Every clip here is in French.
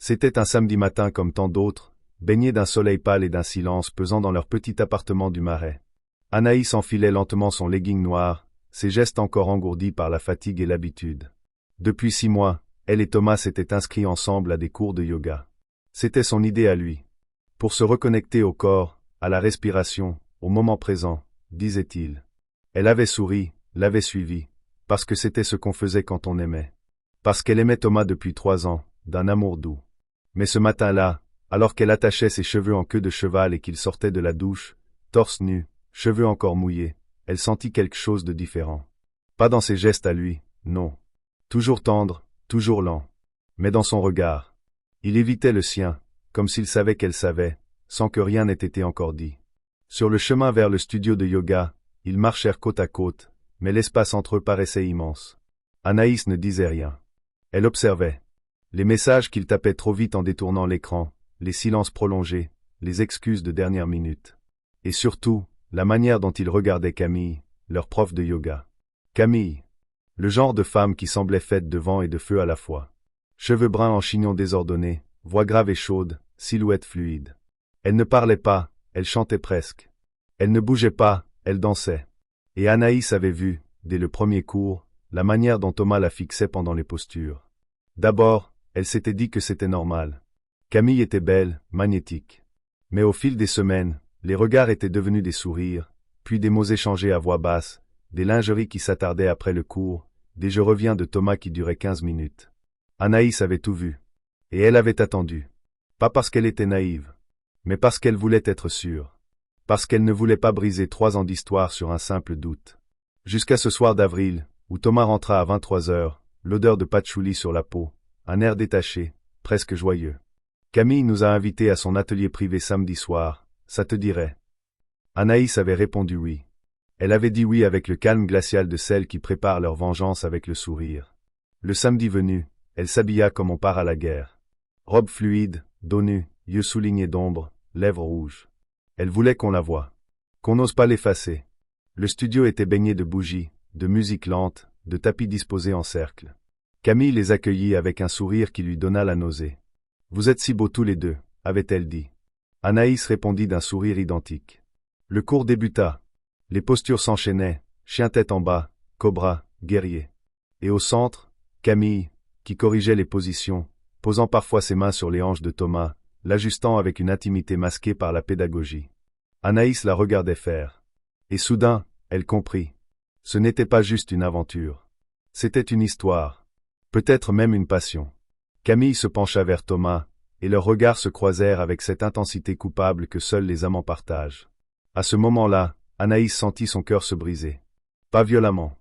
C'était un samedi matin comme tant d'autres, baignés d'un soleil pâle et d'un silence pesant dans leur petit appartement du Marais. Anaïs enfilait lentement son legging noir, ses gestes encore engourdis par la fatigue et l'habitude. Depuis 6 mois, elle et Thomas s'étaient inscrits ensemble à des cours de yoga. C'était son idée à lui. Pour se reconnecter au corps, à la respiration, au moment présent, disait-il. Elle avait souri, l'avait suivi, parce que c'était ce qu'on faisait quand on aimait. Parce qu'elle aimait Thomas depuis 3 ans, d'un amour doux. Mais ce matin-là, alors qu'elle attachait ses cheveux en queue de cheval et qu'il sortait de la douche, torse nu, cheveux encore mouillés, elle sentit quelque chose de différent. Pas dans ses gestes à lui, non. Toujours tendre, toujours lent. Mais dans son regard. Il évitait le sien, comme s'il savait qu'elle savait, sans que rien n'ait été encore dit. Sur le chemin vers le studio de yoga, ils marchèrent côte à côte, mais l'espace entre eux paraissait immense. Anaïs ne disait rien. Elle observait. Les messages qu'il tapait trop vite en détournant l'écran, les silences prolongés, les excuses de dernière minute. Et surtout, la manière dont il regardait Camille, leur prof de yoga. Camille. Le genre de femme qui semblait faite de vent et de feu à la fois. Cheveux bruns en chignon désordonné, voix grave et chaude, silhouette fluide. Elle ne parlait pas, elle chantait presque. Elle ne bougeait pas, elle dansait. Et Anaïs avait vu, dès le premier cours, la manière dont Thomas la fixait pendant les postures. D'abord, elle s'était dit que c'était normal. Camille était belle, magnétique. Mais au fil des semaines, les regards étaient devenus des sourires, puis des mots échangés à voix basse, des lingeries qui s'attardaient après le cours, des je reviens de Thomas qui duraient 15 minutes. Anaïs avait tout vu. Et elle avait attendu. Pas parce qu'elle était naïve, mais parce qu'elle voulait être sûre. Parce qu'elle ne voulait pas briser 3 ans d'histoire sur un simple doute. Jusqu'à ce soir d'avril, où Thomas rentra à 23 heures, l'odeur de patchouli sur la peau, un air détaché, presque joyeux. Camille nous a invités à son atelier privé samedi soir, ça te dirait? Anaïs avait répondu oui. Elle avait dit oui avec le calme glacial de celles qui préparent leur vengeance avec le sourire. Le samedi venu, elle s'habilla comme on part à la guerre. Robe fluide, dos nu, yeux soulignés d'ombre, lèvres rouges. Elle voulait qu'on la voie. Qu'on n'ose pas l'effacer. Le studio était baigné de bougies, de musique lente, de tapis disposés en cercle. Camille les accueillit avec un sourire qui lui donna la nausée. « Vous êtes si beaux tous les deux », avait-elle dit. Anaïs répondit d'un sourire identique. Le cours débuta. Les postures s'enchaînaient, chien tête en bas, cobra, guerrier. Et au centre, Camille, qui corrigeait les positions, posant parfois ses mains sur les hanches de Thomas, l'ajustant avec une intimité masquée par la pédagogie. Anaïs la regardait faire. Et soudain, elle comprit. Ce n'était pas juste une aventure. C'était une histoire. Peut-être même une passion. Camille se pencha vers Thomas, et leurs regards se croisèrent avec cette intensité coupable que seuls les amants partagent. À ce moment-là, Anaïs sentit son cœur se briser. Pas violemment.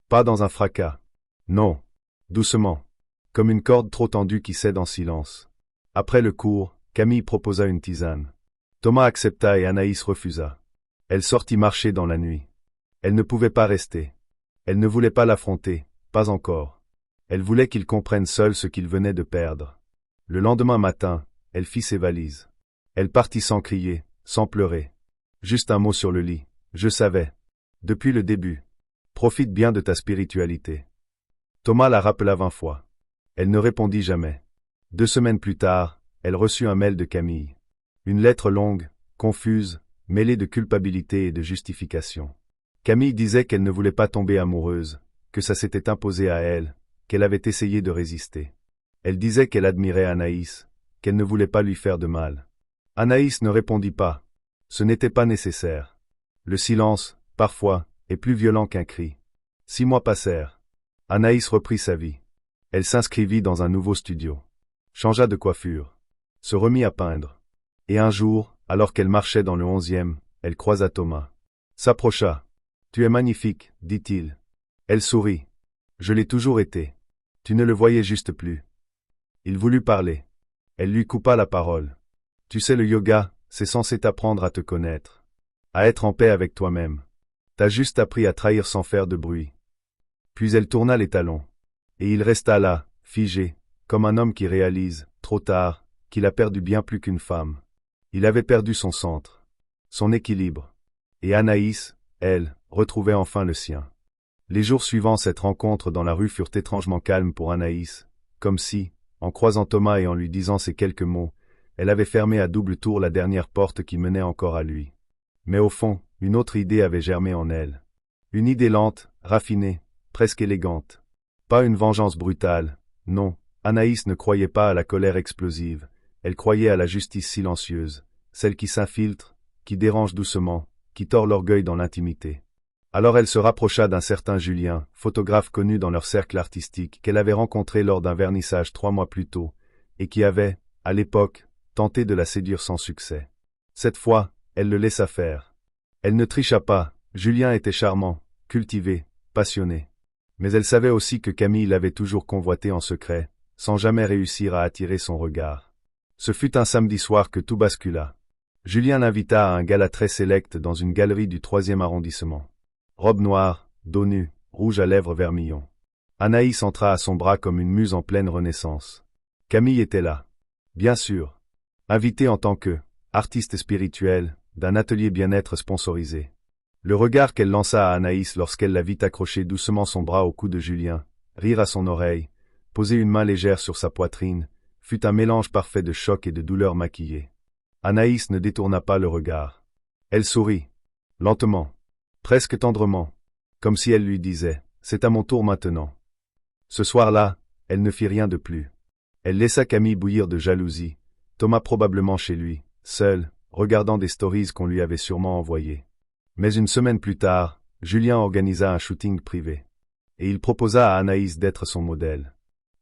Pas dans un fracas. Non. Doucement. Comme une corde trop tendue qui cède en silence. Après le cours, Camille proposa une tisane. Thomas accepta et Anaïs refusa. Elle sortit marcher dans la nuit. Elle ne pouvait pas rester. Elle ne voulait pas l'affronter, pas encore. Elle voulait qu'il comprenne seul ce qu'il venait de perdre. Le lendemain matin, elle fit ses valises. Elle partit sans crier, sans pleurer. Juste un mot sur le lit. Je savais. Depuis le début. Profite bien de ta spiritualité. Thomas la rappela 20 fois. Elle ne répondit jamais. 2 semaines plus tard, elle reçut un mail de Camille. Une lettre longue, confuse, mêlée de culpabilité et de justification. Camille disait qu'elle ne voulait pas tomber amoureuse, que ça s'était imposé à elle, qu'elle avait essayé de résister. Elle disait qu'elle admirait Anaïs, qu'elle ne voulait pas lui faire de mal. Anaïs ne répondit pas. Ce n'était pas nécessaire. Le silence, parfois, est plus violent qu'un cri. 6 mois passèrent. Anaïs reprit sa vie. Elle s'inscrivit dans un nouveau studio. Changea de coiffure. Se remit à peindre. Et un jour, alors qu'elle marchait dans le 11e, elle croisa Thomas. S'approcha. « Tu es magnifique, dit-il. » Elle sourit. « Je l'ai toujours été. Tu ne le voyais juste plus. » Il voulut parler. Elle lui coupa la parole. « Tu sais le yoga, c'est censé t'apprendre à te connaître. À être en paix avec toi-même. T'as juste appris à trahir sans faire de bruit. » Puis elle tourna les talons. Et il resta là, figé, comme un homme qui réalise, trop tard, qu'il a perdu bien plus qu'une femme. Il avait perdu son centre, son équilibre. Et Anaïs, elle, retrouvait enfin le sien. Les jours suivant cette rencontre dans la rue furent étrangement calmes pour Anaïs, comme si, en croisant Thomas et en lui disant ces quelques mots, elle avait fermé à double tour la dernière porte qui menait encore à lui. Mais au fond, une autre idée avait germé en elle. Une idée lente, raffinée, presque élégante. Pas une vengeance brutale, non, Anaïs ne croyait pas à la colère explosive, elle croyait à la justice silencieuse, celle qui s'infiltre, qui dérange doucement, qui tord l'orgueil dans l'intimité. Alors elle se rapprocha d'un certain Julien, photographe connu dans leur cercle artistique, qu'elle avait rencontré lors d'un vernissage 3 mois plus tôt, et qui avait, à l'époque, tenté de la séduire sans succès. Cette fois, elle le laissa faire. Elle ne tricha pas, Julien était charmant, cultivé, passionné. Mais elle savait aussi que Camille l'avait toujours convoité en secret, sans jamais réussir à attirer son regard. Ce fut un samedi soir que tout bascula. Julien l'invita à un gala très sélect dans une galerie du 3e arrondissement. Robe noire, dos nu, rouge à lèvres vermillon. Anaïs entra à son bras comme une muse en pleine renaissance. Camille était là. Bien sûr. Invitée en tant que artiste spirituelle d'un atelier bien-être sponsorisé. Le regard qu'elle lança à Anaïs lorsqu'elle la vit accrocher doucement son bras au cou de Julien, rire à son oreille, poser une main légère sur sa poitrine, fut un mélange parfait de choc et de douleur maquillée. Anaïs ne détourna pas le regard. Elle sourit. Lentement. Presque tendrement. Comme si elle lui disait, « C'est à mon tour maintenant ». Ce soir-là, elle ne fit rien de plus. Elle laissa Camille bouillir de jalousie, Thomas probablement chez lui, seul, regardant des stories qu'on lui avait sûrement envoyées. Mais une semaine plus tard, Julien organisa un shooting privé. Et il proposa à Anaïs d'être son modèle.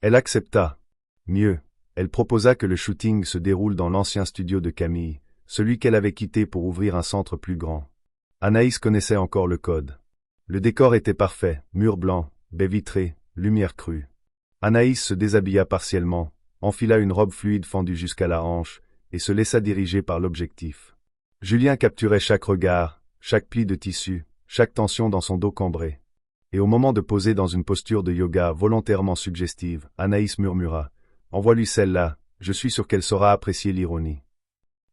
Elle accepta. Mieux, elle proposa que le shooting se déroule dans l'ancien studio de Camille, celui qu'elle avait quitté pour ouvrir un centre plus grand. Anaïs connaissait encore le code. Le décor était parfait, murs blancs, baies vitrées, lumière crue. Anaïs se déshabilla partiellement, enfila une robe fluide fendue jusqu'à la hanche, et se laissa diriger par l'objectif. Julien capturait chaque regard, chaque pli de tissu, chaque tension dans son dos cambré. Et au moment de poser dans une posture de yoga volontairement suggestive, Anaïs murmura « Envoie-lui celle-là, je suis sûr qu'elle saura apprécier l'ironie. »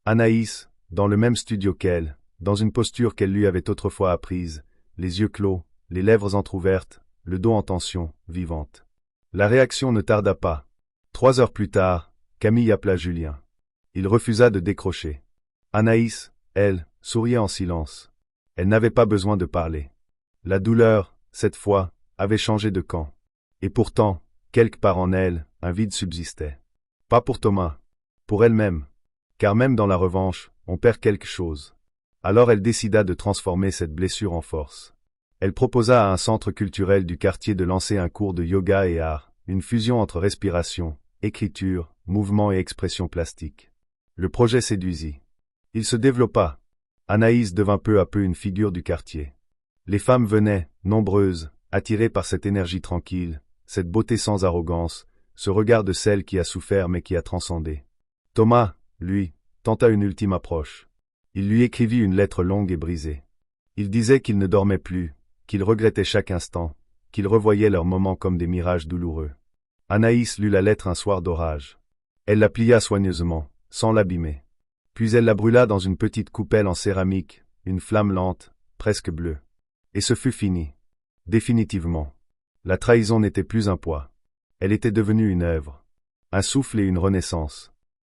Anaïs, dans le même studio qu'elle, dans une posture qu'elle lui avait autrefois apprise, les yeux clos, les lèvres entr'ouvertes, le dos en tension, vivante. La réaction ne tarda pas. 3 heures plus tard, Camille appela Julien. Il refusa de décrocher. Anaïs, elle, souriait en silence. Elle n'avait pas besoin de parler. La douleur, cette fois, avait changé de camp. Et pourtant, quelque part en elle, un vide subsistait. Pas pour Thomas. Pour elle-même. Car même dans la revanche, on perd quelque chose. Alors elle décida de transformer cette blessure en force. Elle proposa à un centre culturel du quartier de lancer un cours de yoga et art, une fusion entre respiration, écriture, mouvement et expression plastique. Le projet séduisit. Il se développa. Anaïs devint peu à peu une figure du quartier. Les femmes venaient, nombreuses, attirées par cette énergie tranquille, cette beauté sans arrogance, ce regard de celle qui a souffert mais qui a transcendé. Thomas, lui, tenta une ultime approche. Il lui écrivit une lettre longue et brisée. Il disait qu'il ne dormait plus, qu'il regrettait chaque instant, qu'il revoyait leurs moments comme des mirages douloureux. Anaïs lut la lettre un soir d'orage. Elle la plia soigneusement, sans l'abîmer. Puis elle la brûla dans une petite coupelle en céramique, une flamme lente, presque bleue. Et ce fut fini. Définitivement. La trahison n'était plus un poids. Elle était devenue une œuvre. Un souffle et une renaissance.